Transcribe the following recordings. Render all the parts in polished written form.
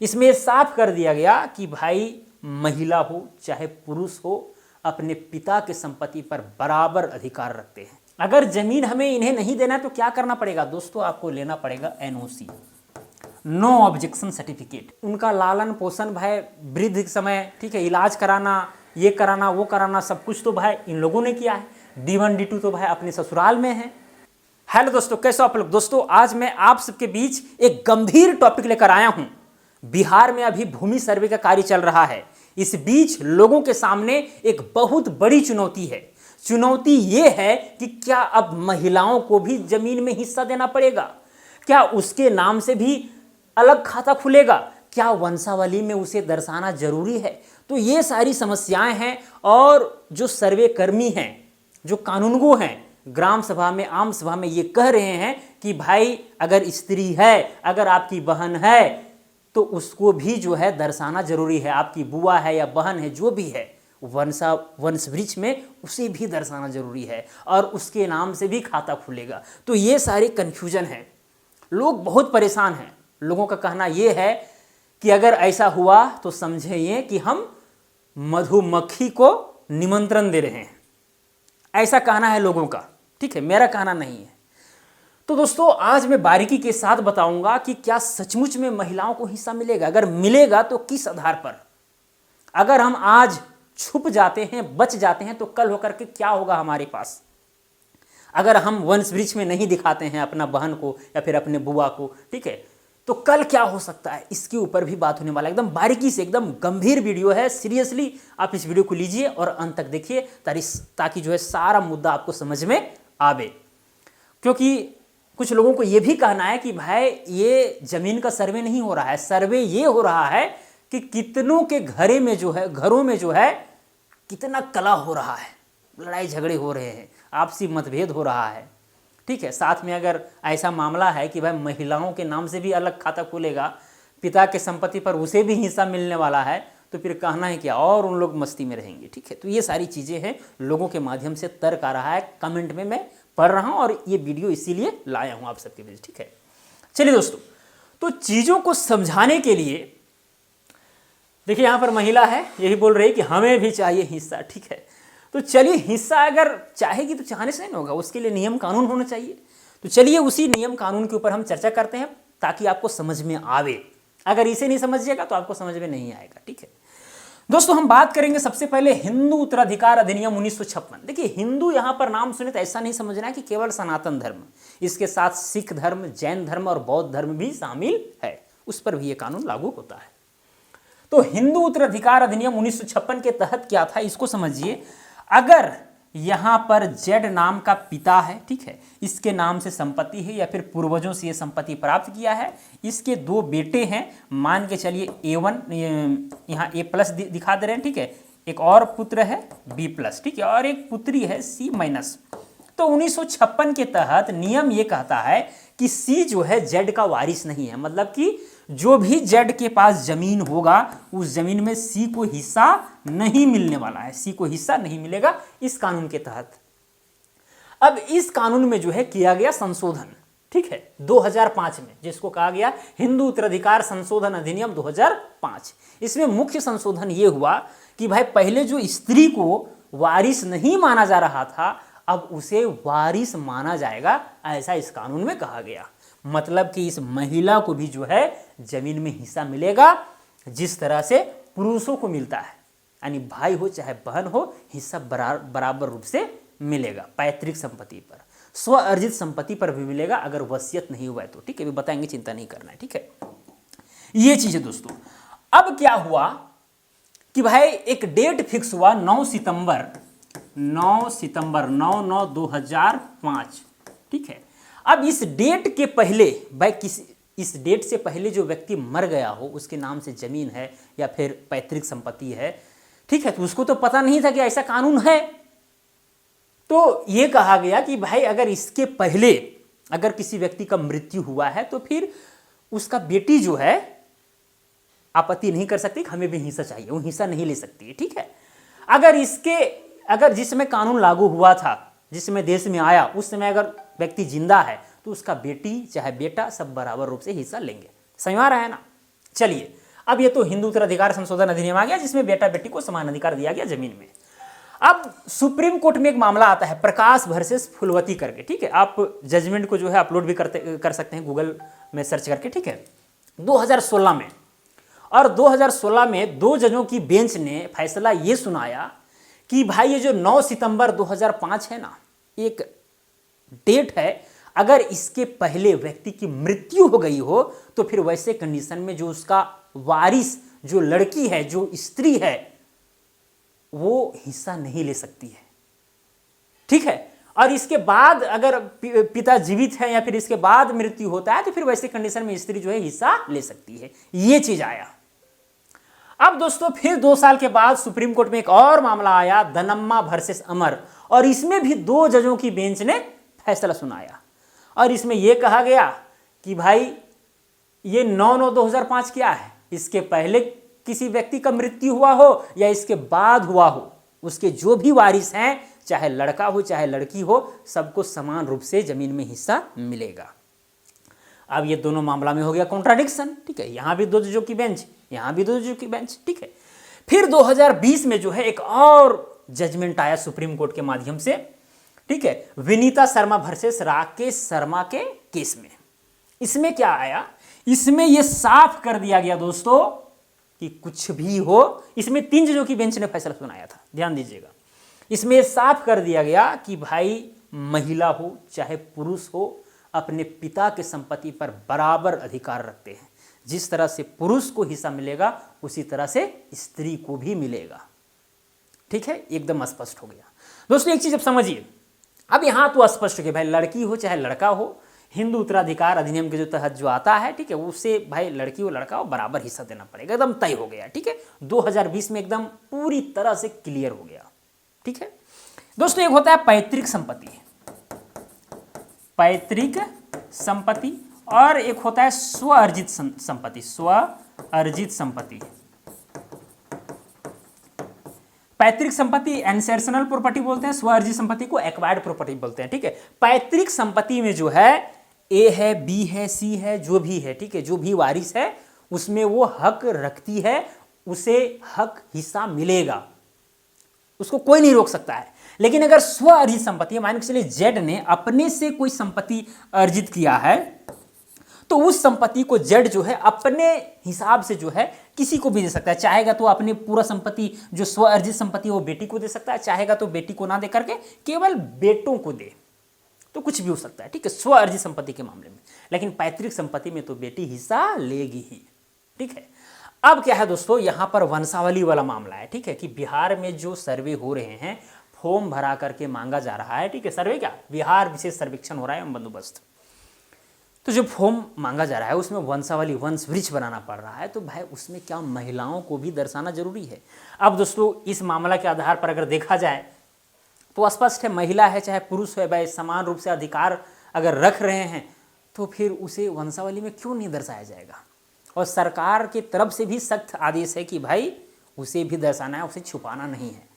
इसमें साफ कर दिया गया कि भाई महिला हो चाहे पुरुष हो अपने पिता के संपत्ति पर बराबर अधिकार रखते हैं। अगर जमीन हमें इन्हें नहीं देना है तो क्या करना पड़ेगा दोस्तों, आपको लेना पड़ेगा एनओसी, नो ऑब्जेक्शन सर्टिफिकेट। उनका लालन पोषण भाई वृद्ध के समय, ठीक है, इलाज कराना, ये कराना वो कराना, सब कुछ तो भाई इन लोगों ने किया है। D1 D2 तो भाई अपने ससुराल में है। हेलो दोस्तों, कैसे आप लोग। दोस्तों आज मैं आप सबके बीच एक गंभीर टॉपिक लेकर आया हूं। बिहार में अभी भूमि सर्वे का कार्य चल रहा है। इस बीच लोगों के सामने एक बहुत बड़ी चुनौती है। चुनौती ये है कि क्या अब महिलाओं को भी जमीन में हिस्सा देना पड़ेगा, क्या उसके नाम से भी अलग खाता खुलेगा, क्या वंशावली में उसे दर्शाना जरूरी है। तो ये सारी समस्याएं हैं और जो सर्वे कर्मी हैं, जो कानूनगो हैं, ग्राम सभा में आम सभा में ये कह रहे हैं कि भाई अगर स्त्री है, अगर आपकी बहन है तो उसको भी जो है दर्शाना जरूरी है। आपकी बुआ है या बहन है, जो भी है वंश वृक्ष में, उसे भी दर्शाना जरूरी है और उसके नाम से भी खाता खुलेगा। तो ये सारे कन्फ्यूजन है, लोग बहुत परेशान हैं। लोगों का कहना ये है कि अगर ऐसा हुआ तो समझे ये कि हम मधुमक्खी को निमंत्रण दे रहे हैं, ऐसा कहना है लोगों का, ठीक है, मेरा कहना नहीं है। तो दोस्तों आज मैं बारीकी के साथ बताऊंगा कि क्या सचमुच में महिलाओं को हिस्सा मिलेगा, अगर मिलेगा तो किस आधार पर। अगर हम आज छुप जाते हैं, बच जाते हैं, तो कल होकर के क्या होगा हमारे पास। अगर हम वंश वृक्ष में नहीं दिखाते हैं अपना बहन को या फिर अपने बुआ को, ठीक है, तो कल क्या हो सकता है, इसके ऊपर भी बात होने वाला है। एकदम बारीकी से, एकदम गंभीर वीडियो है। सीरियसली आप इस वीडियो को लीजिए और अंत तक देखिए ताकि जो है सारा मुद्दा आपको समझ में आवे। क्योंकि कुछ लोगों को यह भी कहना है कि भाई ये जमीन का सर्वे नहीं हो रहा है, सर्वे ये हो रहा है कि कितनों के घरों में जो है कितना कला हो रहा है, लड़ाई झगड़े हो रहे हैं, आपसी मतभेद हो रहा है, ठीक है। साथ में अगर ऐसा मामला है कि भाई महिलाओं के नाम से भी अलग खाता खुलेगा, पिता के संपत्ति पर उसे भी हिस्सा मिलने वाला है, तो फिर कहना है क्या, और उन लोग मस्ती में रहेंगे, ठीक है। तो ये सारी चीज़ें हैं, लोगों के माध्यम से तर्क आ रहा है, कमेंट में मैं पढ़ रहा हूँ और ये वीडियो इसीलिए लाया हूँ आप सबके बीच, ठीक है। चलिए दोस्तों, तो चीज़ों को समझाने के लिए देखिए यहाँ पर महिला है, यही बोल रही है कि हमें भी चाहिए हिस्सा, ठीक है। तो चलिए, हिस्सा अगर चाहेगी तो चाहने से नहीं होगा, उसके लिए नियम कानून होना चाहिए। तो चलिए उसी नियम कानून के ऊपर हम चर्चा करते हैं ताकि आपको समझ में आवे। अगर इसे नहीं समझिएगा तो आपको समझ में नहीं आएगा, ठीक है। दोस्तों हम बात करेंगे सबसे पहले हिंदू उत्तराधिकार अधिनियम 1956। देखिए हिंदू यहाँ पर नाम सुने तो ऐसा नहीं समझना है कि केवल सनातन धर्म, इसके साथ सिख धर्म, जैन धर्म और बौद्ध धर्म भी शामिल है, उस पर भी ये कानून लागू होता है। तो हिंदू उत्तराधिकार अधिनियम 1956 के तहत क्या था, इसको समझिए। अगर यहां पर जेड नाम का पिता है, ठीक है, इसके नाम से संपत्ति है या फिर पूर्वजों से ये संपत्ति प्राप्त किया है, इसके दो बेटे हैं, मान के चलिए A1, यहाँ A+ दिखा दे रहे हैं, ठीक है, एक और पुत्र है B+, ठीक है, और एक पुत्री है C-। तो 1956 के तहत नियम ये कहता है कि C जो है जेड का वारिस नहीं है, मतलब कि जो भी जेड के पास जमीन होगा उस जमीन में C को हिस्सा नहीं मिलने वाला है, C को हिस्सा नहीं मिलेगा इस कानून के तहत। अब इस कानून में जो है किया गया संशोधन, ठीक है, 2005 में, जिसको कहा गया हिंदू उत्तराधिकार संशोधन अधिनियम 2005। इसमें मुख्य संशोधन ये हुआ कि भाई पहले जो स्त्री को वारिस नहीं माना जा रहा था, अब उसे वारिस माना जाएगा, ऐसा इस कानून में कहा गया। मतलब कि इस महिला को भी जो है जमीन में हिस्सा मिलेगा जिस तरह से पुरुषों को मिलता है, यानी भाई हो चाहे बहन हो, हिस्सा बराबर रूप से मिलेगा। पैतृक संपत्ति पर, स्व अर्जित संपत्ति पर भी मिलेगा अगर वसीयत नहीं हुआ है तो, ठीक है, भी बताएंगे, चिंता नहीं करना है, ठीक है। ये चीज है दोस्तों। अब क्या हुआ कि भाई एक डेट फिक्स हुआ 9 सितंबर 9/9/2005, ठीक है। अब इस डेट के पहले भाई इस डेट से पहले जो व्यक्ति मर गया हो, उसके नाम से जमीन है या फिर पैतृक संपत्ति है, ठीक है, तो उसको तो पता नहीं था कि ऐसा कानून है। तो ये कहा गया कि भाई अगर इसके पहले अगर किसी व्यक्ति का मृत्यु हुआ है तो फिर उसका बेटी जो है आपत्ति नहीं कर सकती, हमें भी हिस्सा चाहिए, वो हिस्सा नहीं ले सकती है, ठीक है। अगर जिस समय कानून लागू हुआ था, जिस समय देश में आया, उस समय अगर व्यक्ति जिंदा है तो उसका बेटी चाहे बेटा सब बराबर रूप से हिस्सा लेंगे। समझ आ रहा है ना। चलिए अब ये तो हिंदू उत्तराधिकार संशोधन अधिनियम आ गया जिसमें बेटा बेटी को समान अधिकार दिया गया जमीन में। अब सुप्रीम कोर्ट में एक मामला आता है प्रकाश वर्सेस फुलवती करके, ठीक है। आप जजमेंट को जो है अपलोड भी कर सकते हैं गूगल में सर्च करके, ठीक है। 2016 में, और 2016 में 2 जजों की बेंच ने फैसला ये सुनाया कि भाई ये जो 9 सितंबर 2005 है ना, एक डेट है, अगर इसके पहले व्यक्ति की मृत्यु हो गई हो तो फिर वैसे कंडीशन में जो उसका वारिस, जो लड़की है, जो स्त्री है, वो हिस्सा नहीं ले सकती है, ठीक है। और इसके बाद अगर पिता जीवित है या फिर इसके बाद मृत्यु होता है तो फिर वैसे कंडीशन में स्त्री जो है हिस्सा ले सकती है। ये चीज आया। अब दोस्तों फिर 2 साल के बाद सुप्रीम कोर्ट में एक और मामला आया, धनम्मा वर्सेस अमर, और इसमें भी 2 जजों की बेंच ने फैसला सुनाया। और इसमें यह कहा गया कि भाई ये 9/9/2005 क्या है, इसके पहले किसी व्यक्ति का मृत्यु हुआ हो या इसके बाद हुआ हो, उसके जो भी वारिस हैं, चाहे लड़का हो चाहे लड़की हो, सबको समान रूप से जमीन में हिस्सा मिलेगा। अब ये दोनों मामला में हो गया कॉन्ट्राडिक्शन, ठीक है। यहां भी 2 जजों की बेंच, यहां भी 2 जजों की बेंच, ठीक है। फिर 2020 में जो है एक और जजमेंट आया सुप्रीम कोर्ट के माध्यम से, ठीक है, विनीता शर्मा वर्सेस राकेश शर्मा के केस में। इसमें क्या आया, इसमें यह साफ कर दिया गया दोस्तों कि कुछ भी हो, इसमें 3 जजों की बेंच ने फैसला सुनाया था, ध्यान दीजिएगा। इसमें साफ कर दिया गया कि भाई महिला हो चाहे पुरुष हो, अपने पिता के संपत्ति पर बराबर अधिकार रखते हैं। जिस तरह से पुरुष को हिस्सा मिलेगा उसी तरह से स्त्री को भी मिलेगा, ठीक है। एकदम स्पष्ट हो गया दोस्तों। एक चीज अब समझिए, अब यहां तो स्पष्ट हो गया भाई लड़की हो चाहे लड़का हो, हिंदू उत्तराधिकार अधिनियम के जो तहत जो आता है, ठीक है, उससे भाई लड़की हो लड़का हो बराबर हिस्सा देना पड़ेगा, एकदम तय हो गया, ठीक है। 2020 में एकदम पूरी तरह से क्लियर हो गया, ठीक है। दोस्तों एक होता है पैतृक संपत्ति, पैतृक संपत्ति, और एक होता है स्व अर्जित संपत्ति, स्व अर्जित संपत्ति। पैतृक संपत्ति एंसेस्ट्रल प्रॉपर्टी बोलते हैं, स्व अर्जित संपत्ति को एक्वायर्ड प्रॉपर्टी बोलते हैं, ठीक है। पैतृक संपत्ति में जो है ए है, बी है, सी है, जो भी है, ठीक है, जो भी वारिस है उसमें वो हक रखती है, उसे हक हिस्सा मिलेगा, उसको कोई नहीं रोक सकता है। लेकिन अगर स्व अर्जित संपत्ति, मान के चलिए जेड ने अपने से कोई संपत्ति अर्जित किया है, तो उस संपत्ति को जेड जो है अपने हिसाब से जो है किसी को भी दे सकता है। चाहेगा तो अपने पूरा संपत्ति जो स्व अर्जित संपत्ति वो बेटी को दे सकता है, चाहेगा तो बेटी को ना दे करके केवल बेटों को दे, तो कुछ भी हो सकता है, ठीक है, स्व अर्जित संपत्ति के मामले में। लेकिन पैतृक संपत्ति में तो बेटी हिस्सा लेगी ही, ठीक है। अब क्या है दोस्तों, यहां पर वंशावली वाला मामला है, ठीक है, कि बिहार में जो सर्वे हो रहे हैं, फॉर्म भरा करके मांगा जा रहा है, ठीक है। सर्वे क्या, बिहार विशेष सर्वेक्षण हो रहा है एवं बंदोबस्त, तो जो फॉर्म मांगा जा रहा है उसमें वंशावली, वंश वृक्ष बनाना पड़ रहा है, तो भाई उसमें क्या महिलाओं को भी दर्शाना जरूरी है। अब दोस्तों इस मामला के आधार पर अगर देखा जाए तो स्पष्ट है, महिला है चाहे पुरुष है, भाई समान रूप से अधिकार अगर रख रहे हैं तो फिर उसे वंशावली में क्यों नहीं दर्शाया जाएगा। और सरकार की तरफ से भी सख्त आदेश है कि भाई उसे भी दर्शाना है, उसे छुपाना नहीं है।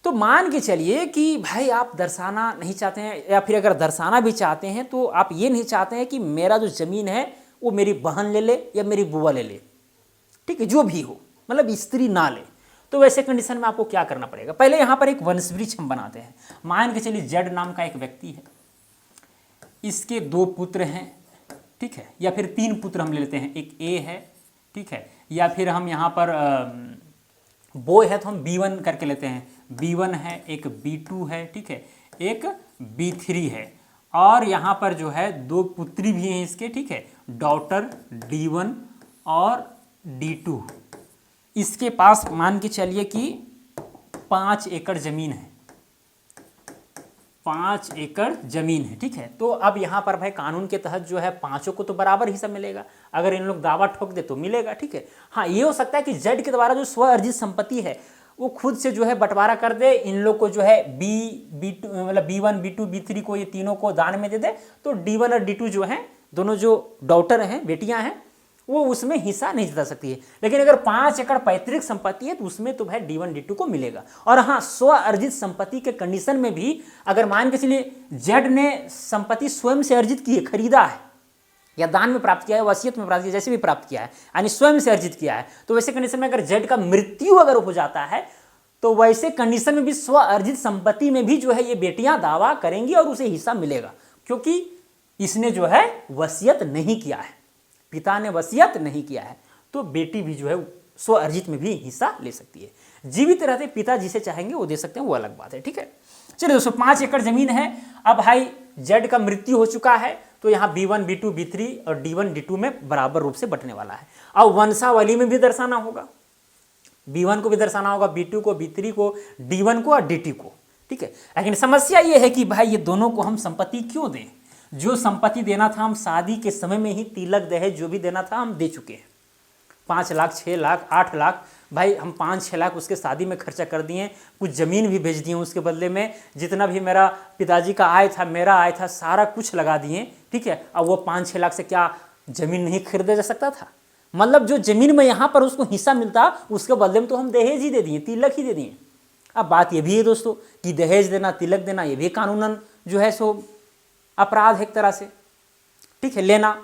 तो मान के चलिए कि भाई आप दर्शाना नहीं चाहते हैं, या फिर अगर दर्शाना भी चाहते हैं तो आप ये नहीं चाहते हैं कि मेरा जो ज़मीन है वो मेरी बहन ले ले या मेरी बुआ ले ले, ठीक है, जो भी हो, मतलब स्त्री ना ले, तो वैसे कंडीशन में आपको क्या करना पड़ेगा। पहले यहाँ पर एक वंश वृक्ष हम बनाते हैं। मान के चलिए जेड नाम का एक व्यक्ति है, इसके 2 पुत्र हैं, ठीक है, या फिर 3 पुत्र हम ले लेते हैं, एक ए है, ठीक है, या फिर हम यहाँ पर बॉय है तो हम B1 करके लेते हैं, B1 है, एक B2 है, ठीक है, एक B3 है, और यहाँ पर जो है 2 पुत्री भी हैं इसके, ठीक है, डॉटर D1 और D2। इसके पास मान के चलिए कि 5 एकड़ जमीन है, 5 एकड़ जमीन है, ठीक है। तो अब यहाँ पर भाई कानून के तहत जो है पांचों को तो बराबर हिस्सा मिलेगा, अगर इन लोग दावा ठोक दे तो मिलेगा, ठीक है। हाँ ये हो सकता है कि जेड के द्वारा जो स्व अर्जित संपत्ति है वो खुद से जो है बंटवारा कर दे, इन लोग को जो है B2 मतलब B1 B2 B3 को, ये तीनों को दान में दे दे, तो D1 और D2 जो हैं, दोनों जो डॉटर हैं, बेटियां हैं, वो उसमें हिस्सा नहीं जता सकती है। लेकिन अगर 5 एकड़ पैतृक संपत्ति है तो उसमें तो भाई D1 D2 को मिलेगा। और हाँ, स्व अर्जित संपत्ति के कंडीशन में भी अगर मान के चलिए जेड ने संपत्ति स्वयं से अर्जित की है, खरीदा है, या दान में प्राप्त किया है, वसीयत में प्राप्त किया, जैसे भी प्राप्त किया है, यानी स्वयं से अर्जित किया है, तो वैसे कंडीशन में अगर जेड का मृत्यु अगर हो जाता है तो वैसे कंडीशन में भी स्व अर्जित संपत्ति में भी जो है ये बेटियां दावा करेंगी और उसे हिस्सा मिलेगा, क्योंकि इसने जो है वसीयत नहीं किया है, पिता ने वसीयत नहीं किया है, तो बेटी भी जो है स्व अर्जित में भी हिस्सा ले सकती है। जीवित रहते पिता जिसे चाहेंगे वो दे सकते हैं, वो अलग बात है। ठीक है, चलिए दोस्तों 5 एकड़ जमीन है। अब भाई जेड का मृत्यु हो चुका है तो यहाँ B1 B2 B3 और D1 D2 में बराबर रूप से बंटने वाला है। अब वंशावली में भी दर्शाना होगा, B1 को भी दर्शाना होगा, B2 को, B3 को, D1 को और D2 को। ठीक है, लेकिन समस्या ये है कि भाई ये दोनों को हम संपत्ति क्यों दें? जो संपत्ति देना था हम शादी के समय में ही तिलक दहेज जो भी देना था हम दे चुके हैं। 5 लाख 6 लाख 8 लाख भाई हम 5-6 लाख उसके शादी में खर्चा कर दिए, कुछ ज़मीन भी भेज दिए उसके बदले में, जितना भी मेरा पिताजी का आय था, मेरा आय था, सारा कुछ लगा दिए। ठीक है, अब वो 5-6 लाख से क्या ज़मीन नहीं खरीदा जा सकता था? मतलब जो ज़मीन में यहाँ पर उसको हिस्सा मिलता उसके बदले में तो हम दहेज ही दे दिए, तिलक ही दे दिए। अब बात ये भी है दोस्तों कि दहेज देना, तिलक देना ये भी कानूनन जो है सो अपराध है एक तरह से। ठीक है, लेना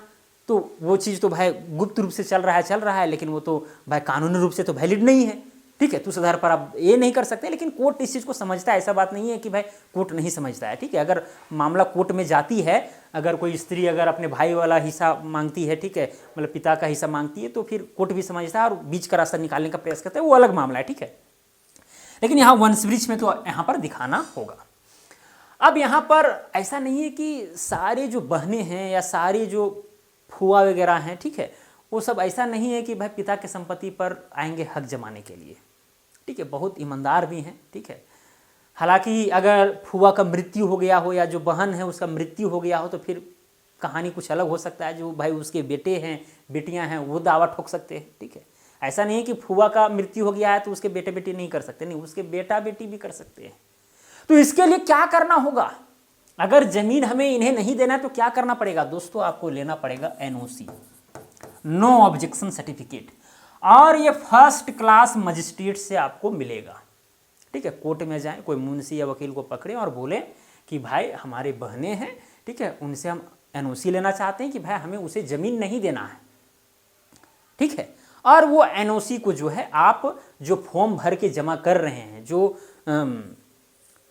तो वो चीज़ तो भाई गुप्त रूप से चल रहा है, लेकिन वो तो भाई कानूनी रूप से तो वैलिड नहीं है। ठीक है, तो उस आधार पर आप ये नहीं कर सकते, लेकिन कोर्ट इस चीज़ को समझता है, ऐसा बात नहीं है कि भाई कोर्ट नहीं समझता है। ठीक है, अगर मामला कोर्ट में जाती है, अगर कोई स्त्री अगर अपने भाई वाला हिस्सा मांगती है, ठीक है, मतलब पिता का हिस्सा मांगती है, तो फिर कोर्ट भी समझता है और बीच का रास्ता निकालने का प्रयास करता है, वो अलग मामला है। ठीक है, लेकिन यहाँ वंशवृक्ष में तो यहाँ पर दिखाना होगा। अब यहाँ पर ऐसा नहीं है कि सारे जो बहनें हैं या सारी जो फुआ वगैरह हैं, ठीक है, वो सब ऐसा नहीं है कि भाई पिता के संपत्ति पर आएंगे हक जमाने के लिए। ठीक है, बहुत ईमानदार भी हैं। ठीक है, हालांकि अगर फुआ का मृत्यु हो गया हो या जो बहन है उसका मृत्यु हो गया हो तो फिर कहानी कुछ अलग हो सकता है, जो भाई उसके बेटे हैं बेटियां हैं वो दावा ठोक सकते हैं। ठीक है, ऐसा नहीं है कि फुआ का मृत्यु हो गया है तो उसके बेटे बेटी नहीं कर सकते, नहीं, उसके बेटा बेटी भी कर सकते हैं। तो इसके लिए क्या करना होगा? अगर जमीन हमें इन्हें नहीं देना है तो क्या करना पड़ेगा दोस्तों? आपको लेना पड़ेगा NOC, नो ऑब्जेक्शन सर्टिफिकेट, और ये फर्स्ट क्लास मजिस्ट्रेट से आपको मिलेगा। ठीक है, कोर्ट में जाएं, कोई मुंशी या वकील को पकड़े और बोले कि भाई हमारे बहनें हैं, ठीक है, उनसे हम NOC लेना चाहते हैं कि भाई हमें उसे ज़मीन नहीं देना है। ठीक है, और वो NOC को जो है आप जो फॉर्म भर के जमा कर रहे हैं,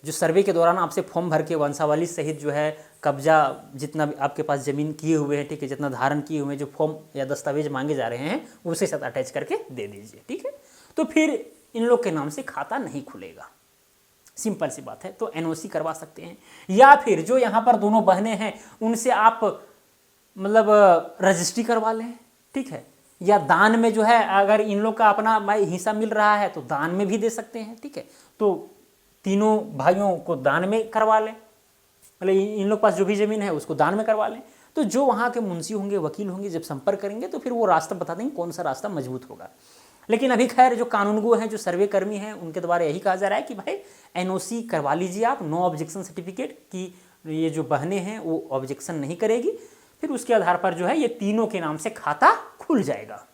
जो सर्वे के दौरान आपसे फॉर्म भर के वंशावली सहित जो है कब्जा जितना भी आपके पास ज़मीन किए हुए हैं, ठीक है, जितना धारण किए हुए हैं, जो फॉर्म या दस्तावेज मांगे जा रहे हैं उसे साथ अटैच करके दे दीजिए। ठीक है, तो फिर इन लोग के नाम से खाता नहीं खुलेगा, सिंपल सी बात है। तो NOC करवा सकते हैं, या फिर जो यहाँ पर दोनों बहनें हैं उनसे आप मतलब रजिस्ट्री करवा लें। ठीक है, या दान में जो है अगर इन लोग का अपना हिस्सा मिल रहा है तो दान में भी दे सकते हैं। ठीक है, तो तीनों भाइयों को दान में करवा लें, मतलब इन लोग पास जो भी ज़मीन है उसको दान में करवा लें। तो जो वहाँ के मुंशी होंगे, वकील होंगे, जब संपर्क करेंगे तो फिर वो रास्ता बता देंगे कौन सा रास्ता मजबूत होगा। लेकिन अभी खैर जो कानूनगो हैं, जो सर्वे कर्मी हैं, उनके द्वारा यही कहा जा रहा है कि भाई NOC करवा लीजिए आप, नो ऑब्जेक्शन सर्टिफिकेट, कि ये जो बहनें हैं वो ऑब्जेक्शन नहीं करेगी, फिर उसके आधार पर जो है ये तीनों के नाम से खाता खुल जाएगा।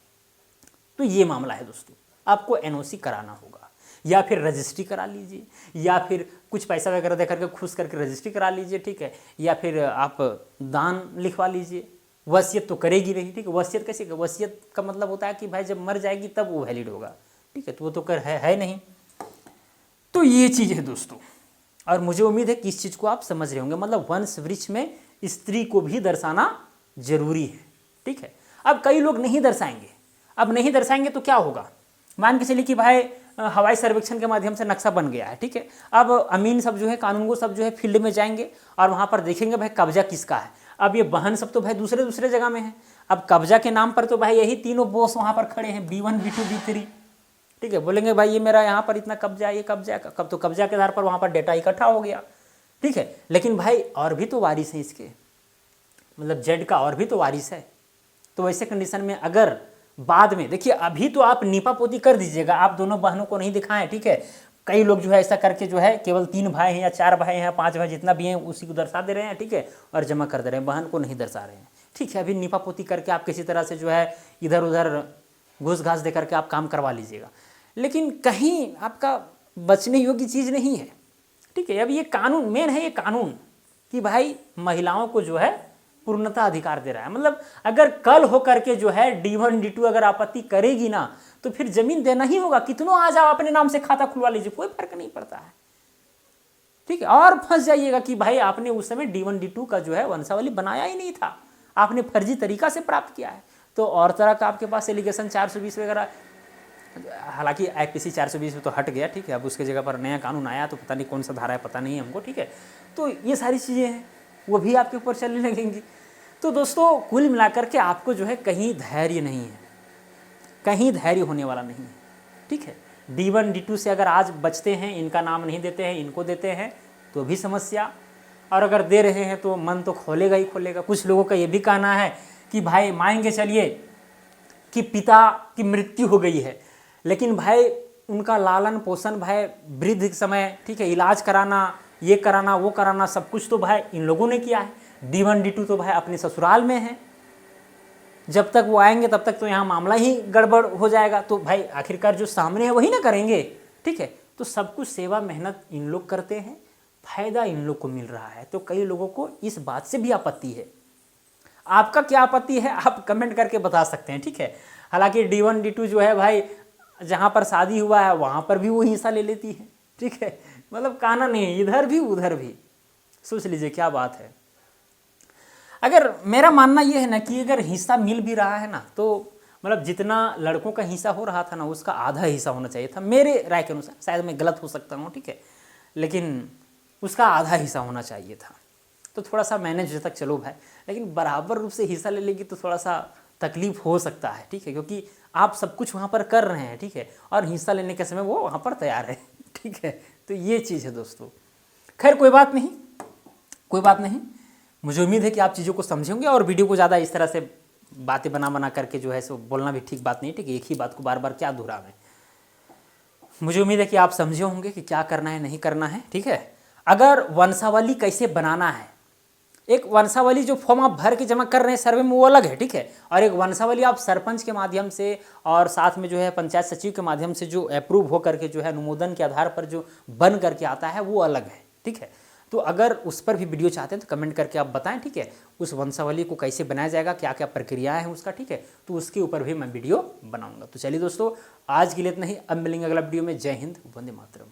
तो ये मामला है दोस्तों, आपको NOC कराना होगा, या फिर रजिस्ट्री करा लीजिए, या फिर कुछ पैसा वगैरह दे करके खुश करके रजिस्ट्री करा लीजिए। ठीक है, या फिर आप दान लिखवा लीजिए। वसीयत तो करेगी नहीं। ठीक है, वसीयत कैसे? वसीयत का मतलब होता है कि भाई जब मर जाएगी तब वो वैलिड होगा। ठीक है, तो वो तो है नहीं। तो ये चीज़ है दोस्तों, और मुझे उम्मीद है कि इस चीज़ को आप समझ रहे होंगे। मतलब वंश वृक्ष में स्त्री को भी दर्शाना जरूरी है। ठीक है, अब कई लोग नहीं दर्शाएंगे। अब नहीं दर्शाएंगे तो क्या होगा? मान के चलिए कि भाई हवाई सर्वेक्षण के माध्यम से नक्शा बन गया है। ठीक है, अब अमीन सब जो है, कानूनगो सब जो है फील्ड में जाएंगे और वहाँ पर देखेंगे भाई कब्जा किसका है। अब ये बहन सब तो भाई दूसरे जगह में है। अब कब्जा के नाम पर तो भाई यही तीनों बॉस वहाँ पर खड़े हैं, B1 B2 B3। ठीक है, बोलेंगे भाई ये मेरा यहाँ पर इतना कब्जा है, ये कब्जा है, कब तो कब्जा के आधार पर वहाँ पर डेटा इकट्ठा हो गया। ठीक है, लेकिन भाई और भी तो वारिस हैं इसके, मतलब जेड का और भी तो वारिस है। तो वैसे कंडीशन में अगर बाद में देखिए, अभी तो आप नीपा पोती कर दीजिएगा, आप दोनों बहनों को नहीं दिखाएं। ठीक है, कई लोग जो है ऐसा करके जो है केवल 3 भाई हैं या 4 भाई हैं, 5 भाई, जितना भी हैं उसी को दर्शा दे रहे हैं। ठीक है, और जमा कर दे रहे हैं, बहन को नहीं दर्शा रहे हैं। ठीक है, अभी नीपा पोती करके आप किसी तरह से जो है इधर उधर घूस घास दे करके आप काम करवा लीजिएगा, लेकिन कहीं आपका बचने योग्य चीज़ नहीं है। ठीक है, अब ये कानून मेन है, ये कानून कि भाई महिलाओं को जो है पूर्णता अधिकार दे रहा है। मतलब अगर कल हो करके जो है D1 D2 अगर आपत्ति करेगी ना तो फिर जमीन देना ही होगा। कितनों आज आप अपने नाम से खाता खुलवा लीजिए, कोई फर्क नहीं पड़ता है, ठीक है। और फंस जाइएगा कि भाई आपने उस समय D1 D2 का जो है वंशावली बनाया ही नहीं था, आपने फर्जी तरीका से प्राप्त किया है। तो और तरह का आपके पास एलिगेशन 420 वगैरह, हालांकि IPC 420 में तो हट गया, ठीक है। अब उसके जगह पर नया कानून आया तो पता नहीं कौन सा धारा है, पता नहीं हमको, ठीक है। तो ये सारी चीज़ें हैं वो भी आपके ऊपर चलने लगेंगी। तो दोस्तों कुल मिलाकर के आपको जो है कहीं धैर्य नहीं है, कहीं धैर्य होने वाला नहीं है, ठीक है। D1 D2 से अगर आज बचते हैं, इनका नाम नहीं देते हैं, इनको देते हैं तो भी समस्या, और अगर दे रहे हैं तो मन तो खोलेगा ही खोलेगा। कुछ लोगों का ये भी कहना है कि भाई मान के चलिए कि पिता की मृत्यु हो गई है, लेकिन भाई उनका लालन पोषण भाई वृद्ध समय, ठीक है, इलाज कराना, ये कराना, वो कराना, सब कुछ तो भाई इन लोगों ने किया है। D1 D2 तो भाई अपने ससुराल में है, जब तक वो आएंगे तब तक तो यहाँ मामला ही गड़बड़ हो जाएगा। तो भाई आखिरकार जो सामने है वही ना करेंगे, ठीक है। तो सब कुछ सेवा मेहनत इन लोग करते हैं, फायदा इन लोग को मिल रहा है। तो कई लोगों को इस बात से भी आपत्ति है। आपका क्या आपत्ति है आप कमेंट करके बता सकते हैं, ठीक है। हालांकि D1 D2 जो है भाई जहाँ पर शादी हुआ है वहाँ पर भी वो हिस्सा ले लेती है, ठीक है। मतलब कहना नहीं, इधर भी उधर भी, सोच लीजिए क्या बात है। अगर मेरा मानना ये है ना कि अगर हिस्सा मिल भी रहा है ना तो मतलब जितना लड़कों का हिस्सा हो रहा था ना उसका आधा हिस्सा होना चाहिए था, मेरे राय के अनुसार। शायद मैं गलत हो सकता हूँ, ठीक है, लेकिन उसका आधा हिस्सा होना चाहिए था। तो थोड़ा सा मैनेज तक चलो भाई, लेकिन बराबर रूप से हिस्सा ले लेगी तो थोड़ा सा तकलीफ हो सकता है, ठीक है, क्योंकि आप सब कुछ वहाँ पर कर रहे हैं, ठीक है, और हिस्सा लेने के समय वो वहाँ पर तैयार है, ठीक है। तो ये चीज़ है दोस्तों। खैर कोई बात नहीं, कोई बात नहीं। मुझे उम्मीद है कि आप चीज़ों को समझे होंगे और वीडियो को ज़्यादा इस तरह से बातें बना करके जो है सो बोलना भी ठीक बात नहीं, ठीक है। एक ही बात को बार बार क्या दोहरावें। मुझे उम्मीद है कि आप समझे होंगे कि क्या करना है नहीं करना है, ठीक है। अगर वंशावली कैसे बनाना है, एक वंशावली जो फॉर्म आप भर के जमा कर रहे हैं सर्वे में वो अलग है, ठीक है, और एक वंशावली आप सरपंच के माध्यम से और साथ में जो है पंचायत सचिव के माध्यम से जो अप्रूव हो करके जो है अनुमोदन के आधार पर जो बन करके आता है वो अलग है, ठीक है। तो अगर उस पर भी वीडियो चाहते हैं तो कमेंट करके आप बताएं, ठीक है। उस वंशावली को कैसे बनाया जाएगा, क्या क्या प्रक्रियाएं हैं उसका, ठीक है, तो उसके ऊपर भी मैं वीडियो बनाऊंगा। तो चलिए दोस्तों आज के लिए इतना ही, अब मिलेंगे अगला वीडियो में। जय हिंद, वंदे मातरम।